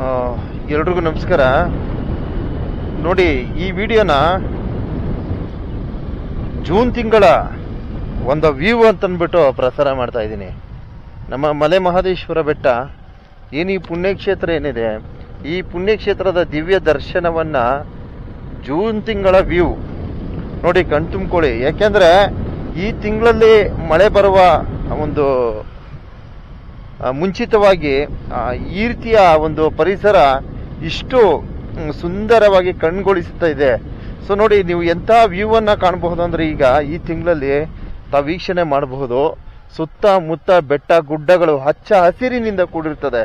ಆ, ಎಲ್ರಿಗೂ ನಮಸ್ಕಾರ. ನೋಡಿ, ಈ ವಿಡಿಯೋನ ಜೂನ್ ತಿಂಗಳ ಒಂದು ವ್ಯೂ ಅಂತಂದ್ಬಿಟ್ಟು ಪ್ರಸಾರ ಮಾಡ್ತಾ ಇದ್ದೀನಿ. ನಮ್ಮ ಮಲೆ ಮಹದೇಶ್ವರ ಬೆಟ್ಟ ಏನು ಈ ಪುಣ್ಯಕ್ಷೇತ್ರ ಏನಿದೆ, ಈ ಪುಣ್ಯಕ್ಷೇತ್ರದ ದಿವ್ಯ ದರ್ಶನವನ್ನ ಜೂನ್ ತಿಂಗಳ ವ್ಯೂ ನೋಡಿ ಕಣ್ತುಂಬ್ಕೊಳ್ಳಿ. ಯಾಕೆಂದ್ರೆ ಈ ತಿಂಗಳಲ್ಲಿ ಮಳೆ ಬರುವ ಒಂದು ಮುಂಚಿತವಾಗಿ ಈ ರೀತಿಯ ಒಂದು ಪರಿಸರ ಇಷ್ಟು ಸುಂದರವಾಗಿ ಕಣ್ಗೊಳಿಸುತ್ತಾ ಇದೆ. ಸೊ ನೋಡಿ, ನೀವು ಎಂಥ ವ್ಯೂ ಅನ್ನ ಕಾಣಬಹುದು ಅಂದ್ರೆ ಈಗ ಈ ತಿಂಗಳಲ್ಲಿ ತಾವು ವೀಕ್ಷಣೆ ಮಾಡಬಹುದು. ಸುತ್ತಮುತ್ತ ಬೆಟ್ಟ ಗುಡ್ಡಗಳು ಹಚ್ಚ ಹಸಿರಿನಿಂದ ಕೂಡಿರ್ತದೆ.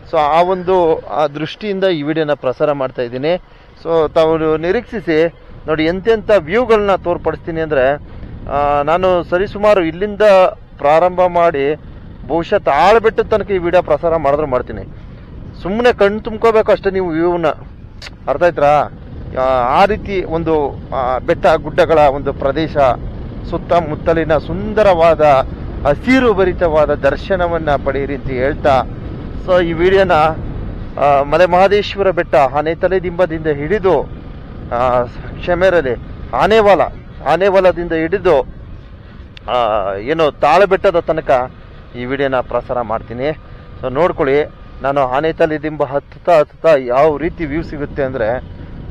ಸೊ ಆ ಒಂದು ದೃಷ್ಟಿಯಿಂದ ಈ ವಿಡಿಯೋನ ಪ್ರಸಾರ ಮಾಡ್ತಾ ಇದ್ದೀನಿ. ಸೊ ತಾವು ನಿರೀಕ್ಷಿಸಿ ನೋಡಿ ಎಂತೆಂಥ ವ್ಯೂಗಳನ್ನ ತೋರ್ಪಡಿಸ್ತೀನಿ ಅಂದ್ರೆ ನಾನು ಸರಿಸುಮಾರು ಇಲ್ಲಿಂದ ಪ್ರಾರಂಭ ಮಾಡಿ ಬಹುಶಃ ತಾಳ್ಬೆಟ್ಟದ ತನಕ ಈ ವಿಡಿಯೋ ಪ್ರಸಾರ ಮಾಡಿದ್ರು ಮಾಡ್ತೀನಿ. ಸುಮ್ಮನೆ ಕಣ್ಣು ತುಂಬ್ಕೋಬೇಕು ಅಷ್ಟೇ ನೀವು ವ್ಯೂನ, ಅರ್ಥ ಆಯ್ತಾ? ಆ ರೀತಿ ಒಂದು ಬೆಟ್ಟ ಗುಡ್ಡಗಳ ಒಂದು ಪ್ರದೇಶ, ಸುತ್ತಮುತ್ತಲಿನ ಸುಂದರವಾದ ಹಸಿರು ಭರಿತವಾದ ದರ್ಶನವನ್ನ ಪಡೆಯಿರಿ ಅಂತ ಹೇಳ್ತಾ, ಸೊ ಈ ವಿಡಿಯೋನ ಮಲೆ ಮಹದೇಶ್ವರ ಬೆಟ್ಟ ಆನೆತಲೆದಿಂಬದಿಂದ ಹಿಡಿದು ಕ್ಷಮೆರಲಿ ಆನೆವಾಲದಿಂದ ಹಿಡಿದು ಏನು ತಾಳಬೆಟ್ಟದ ತನಕ ಈ ವಿಡಿಯೋನ ಪ್ರಸಾರ ಮಾಡ್ತೀನಿ. ಸೊ ನೋಡ್ಕೊಳ್ಳಿ. ನಾನು ಆನೆತಲೆದಿಂಬ ಹತ್ತುತ್ತಾ ಯಾವ ರೀತಿ ವ್ಯೂ ಸಿಗುತ್ತೆ ಅಂದರೆ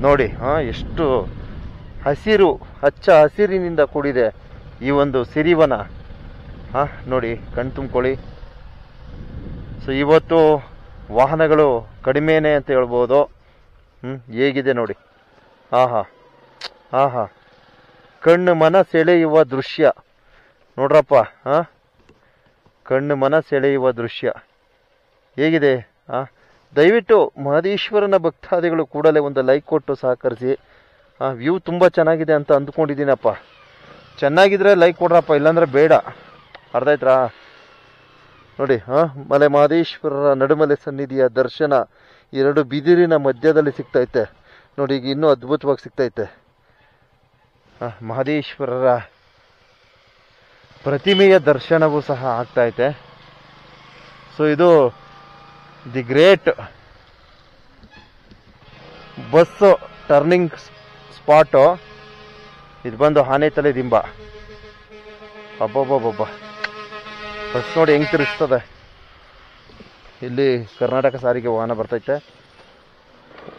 ನೋಡಿ, ಎಷ್ಟು ಹಚ್ಚ ಹಸಿರಿನಿಂದ ಕೂಡಿದೆ ಈ ಒಂದು ಸಿರಿವನ. ನೋಡಿ ಕಣ್ತುಂಬ್ಕೊಳ್ಳಿ. ಸೊ ಇವತ್ತು ವಾಹನಗಳು ಕಡಿಮೆನೆ ಅಂತ ಹೇಳ್ಬೋದು. ಹೇಗಿದೆ ನೋಡಿ, ಆಹಾ ಕಣ್ಣು ಮನ ಸೆಳೆಯುವ ದೃಶ್ಯ ನೋಡ್ರಪ್ಪ. ಕಣ್ಣು ಮನ ಸೆಳೆಯುವ ದೃಶ್ಯ ಹೇಗಿದೆ. ದಯವಿಟ್ಟು ಮಹದೇಶ್ವರನ ಭಕ್ತಾದಿಗಳು ಕೂಡಲೇ ಒಂದು ಲೈಕ್ ಕೊಟ್ಟು ಸಹಕರಿಸಿ. ವ್ಯೂ ತುಂಬ ಚೆನ್ನಾಗಿದೆ ಅಂತ ಅಂದ್ಕೊಂಡಿದ್ದೀನಪ್ಪ. ಚೆನ್ನಾಗಿದ್ರೆ ಲೈಕ್ ಕೊಡ್ರಪ್ಪ, ಇಲ್ಲಾಂದ್ರೆ ಬೇಡ. ಅರ್ಥ ಆಯ್ತಾ? ನೋಡಿ, ಮಲೆ ಮಹದೇಶ್ವರರ ನಡುಮಲೆ ಸನ್ನಿಧಿಯ ದರ್ಶನ ಎರಡು ಬಿದಿರಿನ ಮಧ್ಯದಲ್ಲಿ ಸಿಗ್ತೈತೆ ನೋಡಿ. ಈಗ ಇನ್ನೂ ಅದ್ಭುತವಾಗಿ ಸಿಗ್ತೈತೆ. ಮಹದೇಶ್ವರರ ಪ್ರತಿಮೆಯ ದರ್ಶನವೂ ಸಹ ಆಗ್ತೈತೆ. ಸೊ ಇದು the great bus turning spot. ಇದು ಬಂದು ಆನೆತಲೆದಿಂಬ. ಅಬ್ಬಬ್ಬಬ್ಬ, ಬಸ್ ನೋಡಿ ಹೆಂಗ್ ತಿರುಗಿಸ್ತದೆ. ಇಲ್ಲಿ ಕರ್ನಾಟಕ ಸಾರಿಗೆ ವಾಹನ ಬರ್ತೈತೆ.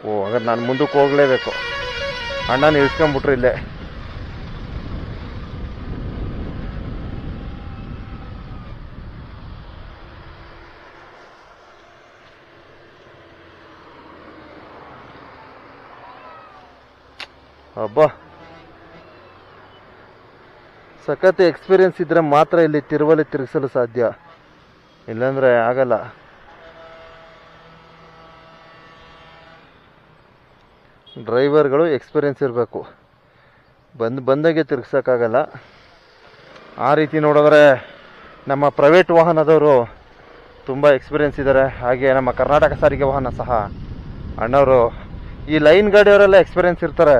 ಹಾಗಾದ್ರೆ ನಾನು ಮುಂದಕ್ಕೆ ಹೋಗ್ಲೇಬೇಕು. ಅಣ್ಣ ನಿಲ್ಸ್ಕೊಂಡ್ಬಿಟ್ರು ಇಲ್ಲೇ. ಅಬ್ಬಾ, ಸಖತ್ ಎಕ್ಸ್ಪೀರಿಯನ್ಸ್ ಇದ್ರೆ ಮಾತ್ರ ಇಲ್ಲಿ ತಿರುಗಿಸಲು ಸಾಧ್ಯ, ಇಲ್ಲಾಂದ್ರೆ ಆಗಲ್ಲ. ಡ್ರೈವರ್ಗಳು ಎಕ್ಸ್ಪೀರಿಯನ್ಸ್ ಇರಬೇಕು, ಬಂದಾಗೆ ತಿರುಗಿಸೋಕ್ಕಾಗಲ್ಲ. ಆ ರೀತಿ ನೋಡಿದ್ರೆ ನಮ್ಮ ಪ್ರೈವೇಟ್ ವಾಹನದವರು ತುಂಬ ಎಕ್ಸ್ಪೀರಿಯನ್ಸ್ ಇದ್ದಾರೆ. ಹಾಗೆ ನಮ್ಮ ಕರ್ನಾಟಕ ಸಾರಿಗೆ ವಾಹನ ಸಹ ಅಣ್ಣವರು, ಈ ಲೈನ್ ಗಾಡಿಯವರೆಲ್ಲ ಎಕ್ಸ್ಪೀರಿಯನ್ಸ್ ಇರ್ತಾರೆ.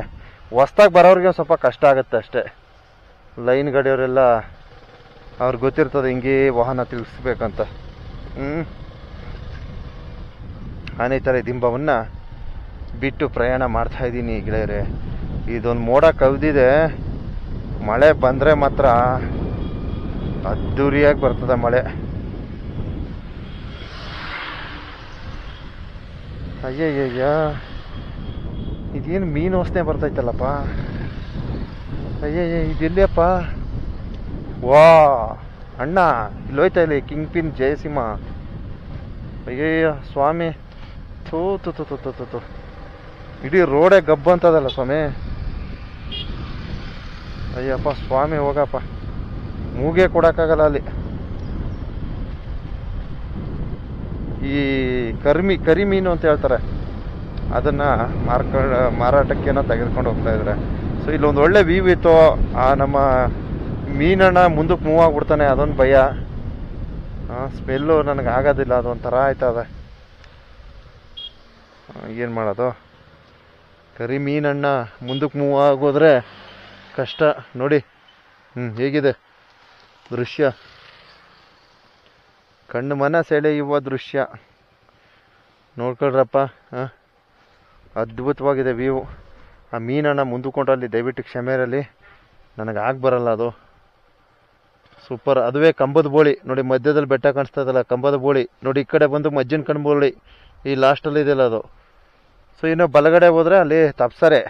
ಹೊಸ್ದಾಗಿ ಬರೋರಿಗೆ ಸ್ವಲ್ಪ ಕಷ್ಟ ಆಗುತ್ತೆ ಅಷ್ಟೇ. ಲೈನ್ ಗಾಡಿಯವರೆಲ್ಲ ಅವ್ರಿಗೆ ಗೊತ್ತಿರ್ತದೆ ಹಿಂಗೆ ವಾಹನ ತಿರುಗಿಸ್ಬೇಕಂತ. ಆನೆತಲೆದಿಂಬವನ್ನ ಬಿಟ್ಟು ಪ್ರಯಾಣ ಮಾಡ್ತಾ ಇದ್ದೀನಿ ಗೆಳೆಯರೆ. ಇದೊಂದು ಮೋಡ ಕವಿದಿದೆ. ಮಳೆ ಬಂದರೆ ಮಾತ್ರ ಅದ್ದೂರಿಯಾಗಿ ಬರ್ತದೆ ಮಳೆ. ಅಯ್ಯಯ್ಯ, ಇದೇನು ಮೀನು ವಾಸನೆ ಬರ್ತೈತಲ್ಲಪ್ಪ. ಅಯ್ಯಯ್ಯ, ಇದೆಲ್ಲಿಯಪ್ಪ? ವಾ ಅಣ್ಣ, ಇಲ್ಲಿ ಹೋಯ್ತಾ ಇಲ್ಲಿ ಕಿಂಗ್ ಪಿನ್ ಜಯಸಿಂಹ. ಅಯ್ಯಯ್ಯ ಸ್ವಾಮಿ, ಥೂ ತು ತು ತು ತು ತು, ಇಡೀ ರೋಡೇ ಗಬ್ಬು ಅಂತದಲ್ಲ ಸ್ವಾಮಿ. ಅಯ್ಯಪ್ಪ ಸ್ವಾಮಿ, ಹೋಗಪ್ಪ, ಮೂಗೆ ಕೊಡೋಕ್ಕಾಗಲ್ಲ ಅಲ್ಲಿ. ಈ ಕರಿ ಮೀನು ಅಂತ ಹೇಳ್ತಾರೆ, ಅದನ್ನ ಮಾರಾಟಕ್ಕೇನೋ ತೆಗೆದುಕೊಂಡು ಹೋಗ್ತಾ ಇದ್ದಾರೆ. ಸೊ ಇಲ್ಲೊಂದು ಒಳ್ಳೆ ವ್ಯೂ ಇತ್ತು. ನಮ್ಮ ಮೀನಣ್ಣ ಮುಂದಕ್ಕೆ ಮೂವ್ ಆಗ್ಬಿಡ್ತಾನೆ, ಅದೊಂದು ಭಯ. ಸ್ಮೆಲ್ಲು ನನಗೆ ಆಗೋದಿಲ್ಲ, ಅದೊಂಥರ ಆಯ್ತದೆ. ಏನು ಮಾಡೋದು? ಕರಿ ಮೀನಣ್ಣ ಮುಂದಕ್ಕೆ ಮೂವ್ ಆಗೋದ್ರೆ ಕಷ್ಟ. ನೋಡಿ ಹೇಗಿದೆ ದೃಶ್ಯ, ಕಣ್ಣು ಮನ ಸೆಳೆಯುವ ದೃಶ್ಯ. ನೋಡ್ಕೊಳ್ರಪ್ಪ. ಅದ್ಭುತವಾಗಿದೆ ವ್ಯೂ. ಆ ಮೀನನ್ನು ಮುಂದಕೊಂಡ್ರಲ್ಲಿ ದಯವಿಟ್ಟು ಕ್ಷಮೆ ಇರಲಿ, ನನಗೆ ಬರಲ್ಲ ಅದು. ಸೂಪರ್. ಅದುವೇ ಕಂಬದ ಬೋಳಿ ನೋಡಿ, ಮಧ್ಯದಲ್ಲಿ ಬೆಟ್ಟ ಕಾಣಿಸ್ತಾ ಇದಲ್ಲ, ಕಂಬದ ಬೋಳಿ ನೋಡಿ. ಈ ಕಡೆ ಬಂದು ಮಜ್ಜಿನ ಕಣ್ಬೋಳಿ ಈ ಲಾಸ್ಟಲ್ಲಿ ಇದೆಯಲ್ಲ ಅದು. ಸೊ ಇನ್ನು ಬಲಗಡೆ ಹೋದರೆ ಅಲ್ಲಿ ತಪ್ಸರೆ.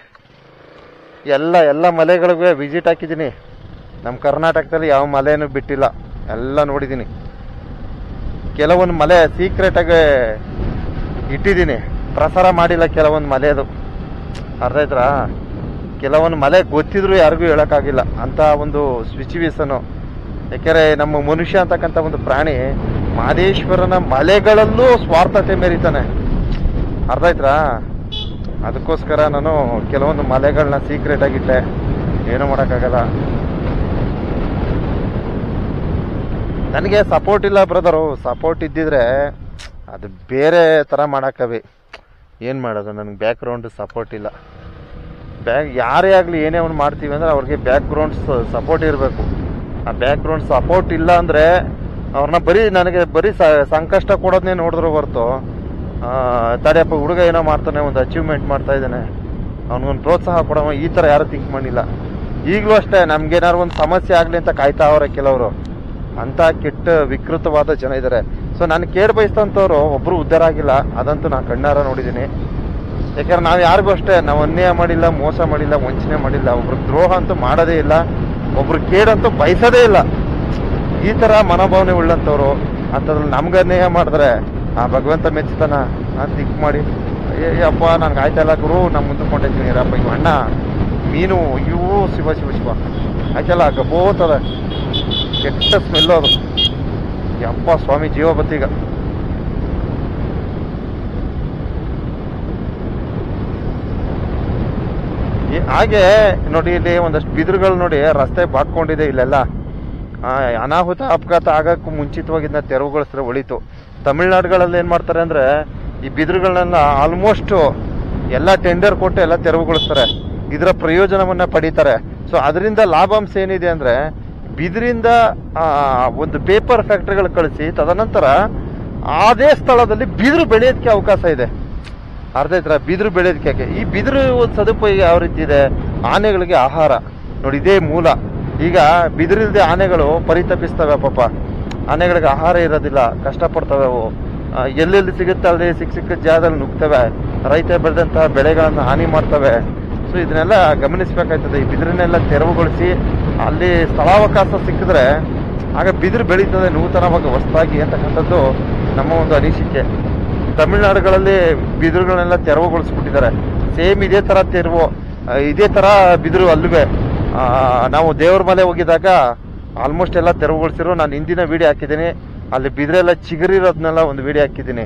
ಎಲ್ಲ ಮಲೆಗಳಿಗೂ ವಿಸಿಟ್ ಹಾಕಿದ್ದೀನಿ. ನಮ್ಮ ಕರ್ನಾಟಕದಲ್ಲಿ ಯಾವ ಮಲೆನೂ ಬಿಟ್ಟಿಲ್ಲ, ಎಲ್ಲ ನೋಡಿದ್ದೀನಿ. ಕೆಲವೊಂದು ಮಲೆ ಸೀಕ್ರೆಟಾಗಿ ಇಟ್ಟಿದ್ದೀನಿ, ಪ್ರಸಾರ ಮಾಡಿಲ್ಲ ಕೆಲವೊಂದು ಮಲೆದು. ಅರ್ಥ ಆಯ್ತಾ? ಕೆಲವೊಂದು ಮಲೆ ಗೊತ್ತಿದ್ರು ಯಾರಿಗೂ ಹೇಳೋಕ್ಕಾಗಿಲ್ಲ ಅಂತ ಒಂದು ಸಿಚುವೇಶನು. ಯಾಕೆಂದರೆ ನಮ್ಮ ಮನುಷ್ಯ ಅಂತಕ್ಕಂಥ ಒಂದು ಪ್ರಾಣಿ ಮಹದೇಶ್ವರನ ಮಲೆಗಳಲ್ಲೂ ಸ್ವಾರ್ಥತೆ ಮೆರಿತಾನೆ. ಅರ್ಥ ಆಯ್ತಾ? ಅದಕ್ಕೋಸ್ಕರ ನಾನು ಕೆಲವೊಂದು ಮಲೆಗಳನ್ನ ಸೀಕ್ರೆಟ್ ಆಗಿಟ್ಟೆ, ಏನೂ ಮಾಡೋಕ್ಕಾಗಲ್ಲ. ನನಗೆ ಸಪೋರ್ಟ್ ಇಲ್ಲ ಬ್ರದರು. ಸಪೋರ್ಟ್ ಇದ್ದಿದ್ರೆ ಅದು ಬೇರೆ ಥರ ಮಾಡೋಕ್ಕವೆ. ಏನು ಮಾಡೋದು, ನನಗೆ ಬ್ಯಾಕ್ಗ್ರೌಂಡ್ ಸಪೋರ್ಟ್ ಇಲ್ಲ. ಯಾರೇ ಆಗಲಿ ಏನೇ ಒಂದು ಮಾಡ್ತೀವಿ ಅಂದರೆ ಅವ್ರಿಗೆ ಬ್ಯಾಕ್ಗ್ರೌಂಡ್ ಸಪೋರ್ಟ್ ಇರಬೇಕು. ಆ ಬ್ಯಾಕ್ಗ್ರೌಂಡ್ ಸಪೋರ್ಟ್ ಇಲ್ಲ ಅಂದರೆ ಅವ್ರನ್ನ ನನಗೆ ಬರೀ ಸಂಕಷ್ಟ ಕೊಡೋದನ್ನೇ ನೋಡಿದ್ರು ಹೊರತು, ತಡೆಯಪ್ಪ ಹುಡುಗ ಏನೋ ಮಾಡ್ತಾನೆ, ಒಂದು ಅಚೀವ್ಮೆಂಟ್ ಮಾಡ್ತಾ ಇದ್ದಾನೆ, ಅವ್ನಿಗೊಂದು ಪ್ರೋತ್ಸಾಹ ಕೊಡೋ ಈ ಥರ ಯಾರು ಥಿಂಕ್ ಮಾಡಿಲ್ಲ. ಈಗಲೂ ಅಷ್ಟೇ ನಮ್ಗೇನಾದ್ರು ಒಂದು ಸಮಸ್ಯೆ ಆಗಲಿ ಅಂತ ಕಾಯ್ತಾ ಅವರೇ ಕೆಲವರು. ಅಂಥ ಕೆಟ್ಟ ವಿಕೃತವಾದ ಜನ ಇದ್ದಾರೆ. ಸೊ ನಾನು ಕೇರ್ ಬಯಸ್ತಂಥವ್ರು ಒಬ್ಬರು ಉದ್ಧಾರ ಆಗಿಲ್ಲ, ಅದಂತೂ ನಾನು ಕಣ್ಣಾರ ನೋಡಿದ್ದೀನಿ. ಯಾಕಂದ್ರೆ ನಾವು ಯಾರಿಗೂ ಅಷ್ಟೇ, ನಾವು ಅನ್ಯಾಯ ಮಾಡಿಲ್ಲ, ಮೋಸ ಮಾಡಿಲ್ಲ, ವಂಚನೆ ಮಾಡಿಲ್ಲ, ಒಬ್ರು ದ್ರೋಹ ಅಂತೂ ಮಾಡೋದೇ ಇಲ್ಲ, ಒಬ್ರು ಕೇಡಂತೂ ಬಯಸೋದೇ ಇಲ್ಲ. ಈ ಥರ ಮನೋಭಾವನೆ ಉಳ್ಳಂಥವ್ರು. ಅಂಥದ್ರಲ್ಲಿ ನಮ್ಗೆ ಅನ್ಯಾಯ ಮಾಡಿದ್ರೆ ಆ ಭಗವಂತ ಮೆಚ್ಚುತ್ತಾನ ಅಂತ ಥಿಂಕ್ ಮಾಡಿ, ಅಪ್ಪ ನನಗೆ ಆಯ್ತಲ್ಲ ಗುರು, ನಾನು ಮುಂದಕೊಂಡಿದ್ದೀನಿ ರಪ್ಪ. ಇವು ಅಣ್ಣ ಮೀನು ಇವು ಶಿವ ಶಿವ ಶಿವ ಆಯ್ತಲ್ಲ, ಗಬೋತದ ಕೆಟ್ಟ ಸ್ಮೆಲ್ಲು ಅದು. ಯಪ್ಪ ಸ್ವಾಮಿ ಜೀವ ಬತ್ತೀಗ. ಹಾಗೆ ನೋಡಿ, ಇಲ್ಲಿ ಒಂದಷ್ಟು ಬಿದಿರುಗಳು ನೋಡಿ ರಸ್ತೆ ಬಾಕೊಂಡಿದೆ ಇಲ್ಲೆಲ್ಲ. ಅನಾಹುತ ಅಪಘಾತ ಆಗಕ್ಕೂ ಮುಂಚಿತವಾಗಿದ್ದ ತೆರವುಗೊಳಿಸಿದ್ರೆ ಒಳಿತು. ತಮಿಳ್ನಾಡುಗಳಲ್ಲಿ ಏನು ಮಾಡ್ತಾರೆ ಅಂದರೆ ಈ ಬಿದಿರುಗಳನ್ನೆಲ್ಲ ಆಲ್ಮೋಸ್ಟ್ ಎಲ್ಲ ಟೆಂಡರ್ ಕೊಟ್ಟು ಎಲ್ಲ ತೆರವುಗೊಳಿಸ್ತಾರೆ, ಇದರ ಪ್ರಯೋಜನವನ್ನ ಪಡೀತಾರೆ. ಸೊ ಅದರಿಂದ ಲಾಭಾಂಶ ಏನಿದೆ ಅಂದರೆ, ಬಿದಿರಿಂದ ಒಂದು ಪೇಪರ್ ಫ್ಯಾಕ್ಟ್ರಿಗಳು ಕಳಿಸಿ ತದನಂತರ ಅದೇ ಸ್ಥಳದಲ್ಲಿ ಬಿದಿರು ಬೆಳೆಯೋದಕ್ಕೆ ಅವಕಾಶ ಇದೆ. ಅರ್ಧ ಆಯ್ತರ? ಬಿದಿರು ಬೆಳೆಯೋದಕ್ಕೆ. ಈ ಬಿದಿರು ಸದುಪಯೋಗ ಯಾವ ರೀತಿ ಇದೆ? ಆನೆಗಳಿಗೆ ಆಹಾರ ನೋಡಿ, ಇದೇ ಮೂಲ. ಈಗ ಬಿದಿರಿಲ್ಲದೆ ಆನೆಗಳು ಪರಿತಪಿಸ್ತವೆ ಪಾಪ. ಆನೆಗಳಿಗೆ ಆಹಾರ ಇರೋದಿಲ್ಲ, ಕಷ್ಟಪಡ್ತವೆ ಅವು. ಎಲ್ಲೆಲ್ಲಿ ಸಿಗುತ್ತೆ ಅಲ್ಲಿ ಸಿಕ್ಕ ಜಾಗದಲ್ಲಿ ನುಗ್ತವೆ, ರೈತ ಬೆಳೆದಂತಹ ಬೆಳೆಗಳನ್ನು ಹಾನಿ ಮಾಡ್ತವೆ. ಸೊ ಇದನ್ನೆಲ್ಲ ಗಮನಿಸಬೇಕಾಗ್ತದೆ. ಈ ಬಿದಿರನ್ನೆಲ್ಲ ತೆರವುಗೊಳಿಸಿ ಅಲ್ಲಿ ಸ್ಥಳಾವಕಾಶ ಸಿಕ್ಕಿದ್ರೆ ಆಗ ಬಿದಿರು ಬೆಳೀತದೆ ನೂತನವಾಗಿ ಹೊಸದಾಗಿ ಅಂತಕ್ಕಂಥದ್ದು ನಮ್ಮ ಒಂದು ಅನಿಸಿಕೆ. ತಮಿಳುನಾಡುಗಳಲ್ಲಿ ಬಿದಿರುಗಳನ್ನೆಲ್ಲ ತೆರವುಗೊಳಿಸ್ಬಿಟ್ಟಿದ್ದಾರೆ. ಸೇಮ್ ಇದೇ ಥರ ಇದೇ ಥರ ಬಿದಿರು ಅಲ್ಲವೇ. ನಾವು ದೇವ್ರ ಮಲೆ ಹೋಗಿದಾಗ ಆಲ್ಮೋಸ್ಟ್ ಎಲ್ಲ ತೆರವುಗೊಳಿಸಿರೋ. ನಾನು ಹಿಂದಿನ ವಿಡಿಯೋ ಹಾಕಿದ್ದೀನಿ, ಅಲ್ಲಿ ಬಿದಿರೆಲ್ಲ ಚಿಗುರಿರೋದನ್ನೆಲ್ಲ ಒಂದು ವಿಡಿಯೋ ಹಾಕಿದ್ದೀನಿ.